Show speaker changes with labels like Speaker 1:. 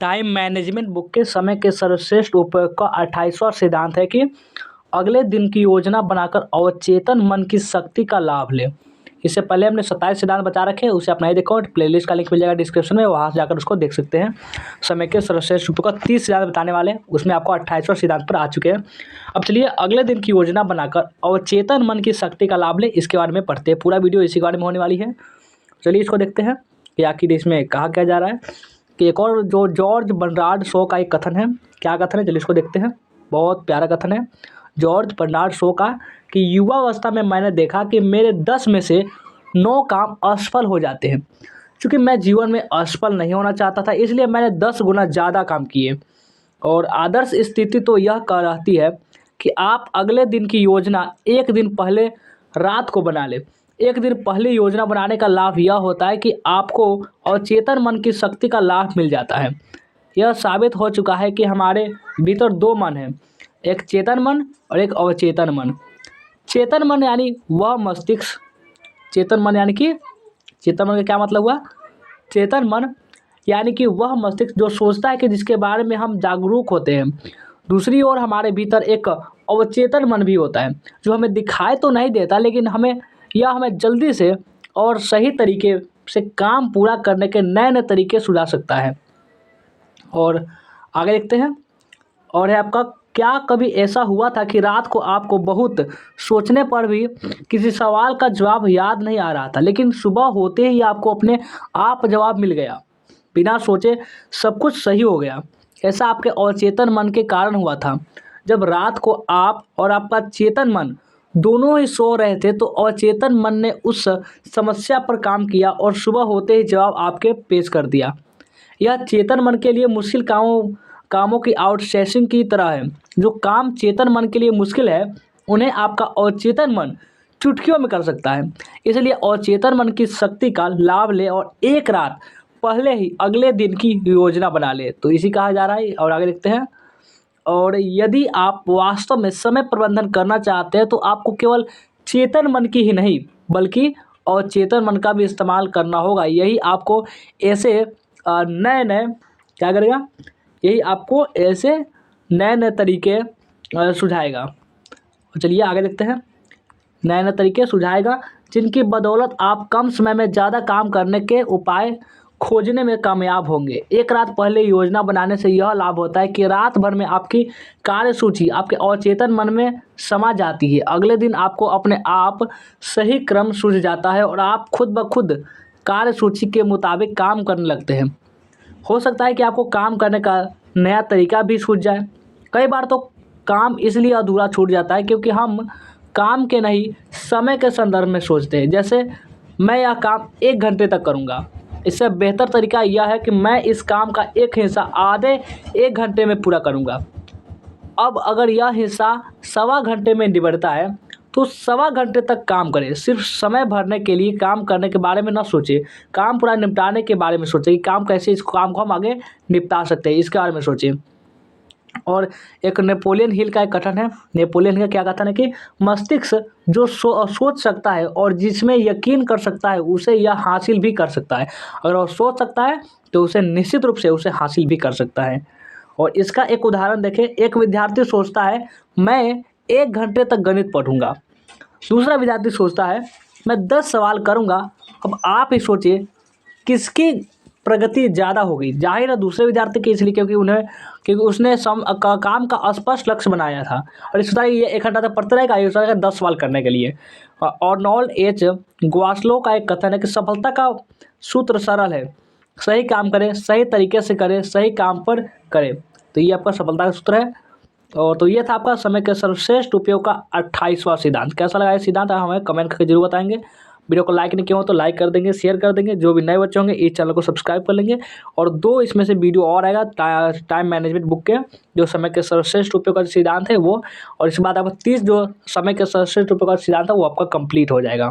Speaker 1: Time management book के समय के सर्वश्रेष्ठ उपयोग का 28वां सिद्धांत है कि अगले दिन की योजना बनाकर अवचेतन मन की शक्ति का लाभ लें। इससे पहले हमने 27 सिद्धांत बता रखे हैं, उसे अपना ही देखो, प्लेलिस्ट का लिंक मिल जाएगा डिस्क्रिप्शन में, वहाँ से जाकर उसको देख सकते हैं। समय के सर्वश्रेष्ठ उपयोग का 30 सिद्धांत बताने वाले हैं, उसमें आपको 28वां सिद्धांत पर आ चुके हैं। अब चलिए अगले दिन की योजना बनाकर अवचेतन मन की शक्ति का लाभ लें, इसके बारे में पढ़ते हैं। पूरा वीडियो इसी के बारे में होने वाली है। चलिए इसको देखते हैं कि आखिर इसमें कहा क्या जा रहा है। कि एक और जो जॉर्ज बर्नार्ड शॉ का एक कथन है, क्या कथन है चलिए इसको देखते हैं। बहुत प्यारा कथन है जॉर्ज बर्नार्ड शॉ का कि युवावस्था में मैंने देखा कि मेरे 10 में से 9 काम असफल हो जाते हैं। क्योंकि मैं जीवन में असफल नहीं होना चाहता था, इसलिए मैंने 10 गुना ज़्यादा काम किए। और आदर्श स्थिति तो यह कहती है कि आप अगले दिन की योजना एक दिन पहले रात को बना लें। एक दिन पहले योजना बनाने का लाभ यह होता है कि आपको अवचेतन मन की शक्ति का लाभ मिल जाता है। यह साबित हो चुका है कि हमारे भीतर 2 मन हैं, एक चेतन मन और एक अवचेतन मन। चेतन मन यानी वह मस्तिष्क, चेतन मन यानी कि चेतन मन का क्या मतलब हुआ? चेतन मन यानी कि वह मस्तिष्क जो सोचता है कि जिसके बारे में हम जागरूक होते हैं। दूसरी ओर हमारे भीतर एक अवचेतन मन भी होता है जो हमें दिखाई तो नहीं देता, लेकिन हमें जल्दी से और सही तरीके से काम पूरा करने के नए नए तरीके सुझा सकता है। और आगे देखते हैं। और है आपका, क्या कभी ऐसा हुआ था कि रात को आपको बहुत सोचने पर भी किसी सवाल का जवाब याद नहीं आ रहा था, लेकिन सुबह होते ही आपको अपने आप जवाब मिल गया, बिना सोचे सब कुछ सही हो गया? ऐसा आपके अवचेतन मन के कारण हुआ था। जब रात को आप और आपका चेतन मन दोनों ही सो रहे थे तो अवचेतन मन ने उस समस्या पर काम किया और सुबह होते ही जवाब आपके पेश कर दिया। यह चेतन मन के लिए मुश्किल कामों की आउटसोर्सिंग की तरह है। जो काम चेतन मन के लिए मुश्किल है उन्हें आपका अवचेतन मन चुटकियों में कर सकता है। इसलिए अवचेतन मन की शक्ति का लाभ ले और एक रात पहले ही अगले दिन की योजना बना ले, तो इसी कहा जा रहा है। और आगे देखते हैं। और यदि आप वास्तव में समय प्रबंधन करना चाहते हैं तो आपको केवल चेतन मन की ही नहीं बल्कि अवचेतन मन का भी इस्तेमाल करना होगा। यही आपको ऐसे नए नए क्या करेगा, यही आपको ऐसे नए नए तरीके सुझाएगा। चलिए आगे देखते हैं। नए नए तरीके सुझाएगा जिनकी बदौलत आप कम समय में ज़्यादा काम करने के उपाय खोजने में कामयाब होंगे। एक रात पहले योजना बनाने से यह लाभ होता है कि रात भर में आपकी कार्यसूची आपके अवचेतन मन में समा जाती है। अगले दिन आपको अपने आप सही क्रम सूझ जाता है और आप खुद ब खुद कार्यसूची के मुताबिक काम करने लगते हैं। हो सकता है कि आपको काम करने का नया तरीका भी सूझ जाए। कई बार तो काम इसलिए अधूरा छूट जाता है क्योंकि हम काम के नहीं समय के संदर्भ में सोचते हैं। जैसे मैं यह काम 1 घंटे तक करूँगा, इससे बेहतर तरीका यह है कि मैं इस काम का एक हिस्सा आधे 1 घंटे में पूरा करूँगा। अब अगर यह हिस्सा 1.25 घंटे में निबटता है तो 1.25 घंटे तक काम करें। सिर्फ समय भरने के लिए काम करने के बारे में ना सोचें, काम पूरा निपटाने के बारे में सोचें कि काम कैसे इस काम को हम आगे निपटा सकते हैं, इसके बारे में सोचें। और एक नेपोलियन हिल का एक कथन है। नेपोलियन हिल का क्या कथन है कि मस्तिष्क जो सोच सकता है और जिसमें यकीन कर सकता है उसे यह हासिल भी कर सकता है। अगर वो सोच सकता है तो उसे निश्चित रूप से उसे हासिल भी कर सकता है। और इसका एक उदाहरण देखें। एक विद्यार्थी सोचता है मैं 1 घंटे तक गणित पढ़ूंगा। दूसरा विद्यार्थी सोचता है मैं 10 सवाल करूंगा। अब आप ही सोचिए किसकी प्रगति ज़्यादा होगी? जाहिर है दूसरे विद्यार्थी की, इसलिए क्योंकि उसने काम का स्पष्ट लक्ष्य बनाया था और इस तरह ये 1 घंटा तक पढ़ते रहेगा, ये सोचेगा 10 सवाल करने के लिए। और नॉल एच ग्वास्लो का एक कथन है कि सफलता का सूत्र सरल है, सही काम करें, सही तरीके से करें, सही काम पर करें। तो ये आपका सफलता का सूत्र है। और तो ये था आपका समय के सर्वश्रेष्ठ उपयोग का 28वां सिद्धांत। कैसा लगा ये सिद्धांत हमें कमेंट करके जरूर बताएंगे। वीडियो को लाइक नहीं किया हो तो लाइक कर देंगे, शेयर कर देंगे। जो भी नए बच्चे होंगे इस चैनल को सब्सक्राइब कर लेंगे। और 2 इसमें से वीडियो और आएगा टाइम मैनेजमेंट बुक के, जो समय के सर्वश्रेष्ठ उपयोग का सिद्धांत है वो। और इसके बाद आपका 30 जो समय के सर्वश्रेष्ठ उपयोग का सिद्धांत है वो आपका कंप्लीट हो जाएगा।